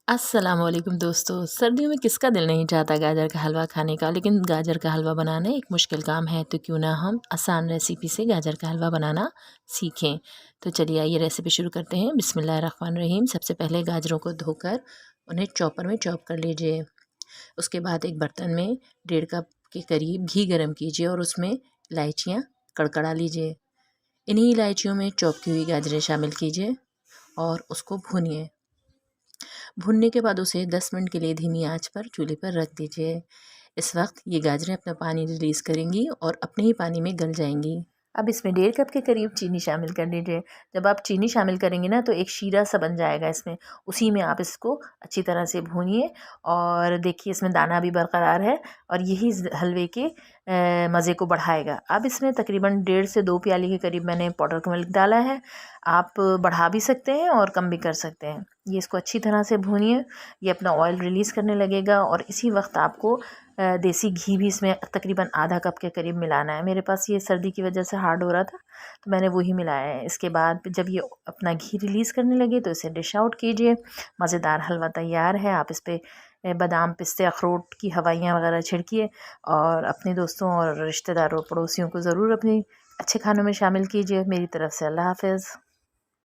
अस्सलामुअलैकुम दोस्तों, सर्दियों में किसका दिल नहीं चाहता गाजर का हलवा खाने का। लेकिन गाजर का हलवा बनाना एक मुश्किल काम है, तो क्यों ना हम आसान रेसिपी से गाजर का हलवा बनाना सीखें। तो चलिए आइए रेसिपी शुरू करते हैं। बिस्मिल्लाहिर्रहमानिर्रहीम। सबसे पहले गाजरों को धोकर उन्हें चॉपर में चॉप कर लीजिए। उसके बाद एक बर्तन में 1.5 कप के करीब घी गर्म कीजिए और उसमें इलायचियाँ कड़कड़ा लीजिए। इन्हीं इलायचियों में चॉप की हुई गाजरें शामिल कीजिए और उसको भूनिए। भुनने के बाद उसे 10 मिनट के लिए धीमी आंच पर चूल्हे पर रख दीजिए। इस वक्त ये गाजरें अपना पानी रिलीज़ करेंगी और अपने ही पानी में गल जाएंगी। अब इसमें 1.5 कप के करीब चीनी शामिल कर लीजिए। जब आप चीनी शामिल करेंगे ना, तो एक शीरा सा बन जाएगा इसमें। उसी में आप इसको अच्छी तरह से भूनिए और देखिए इसमें दाना भी बरकरार है और यही हलवे के मज़े को बढ़ाएगा। अब इसमें तकरीबन 1.5 से 2 प्याली के करीब मैंने पाउडर का मिल्क डाला है। आप बढ़ा भी सकते हैं और कम भी कर सकते हैं। ये इसको अच्छी तरह से भूनिए। ये अपना ऑयल रिलीज़ करने लगेगा और इसी वक्त आपको देसी घी भी इसमें तकरीबन आधा कप के करीब मिलाना है। मेरे पास ये सर्दी की वजह से हार्ड हो रहा था, तो मैंने वही मिलाया है। इसके बाद जब ये अपना घी रिलीज़ करने लगे तो इसे डिश आउट कीजिए। मज़ेदार हलवा तैयार है। आप इस पर बादाम, पिस्ते, अखरोट की हवाइयाँ वगैरह छिड़किए और अपने दोस्तों और रिश्तेदारों, पड़ोसियों को ज़रूर अपनी अच्छे खानों में शामिल कीजिए। मेरी तरफ़ से अल्लाह हाफ़िज़।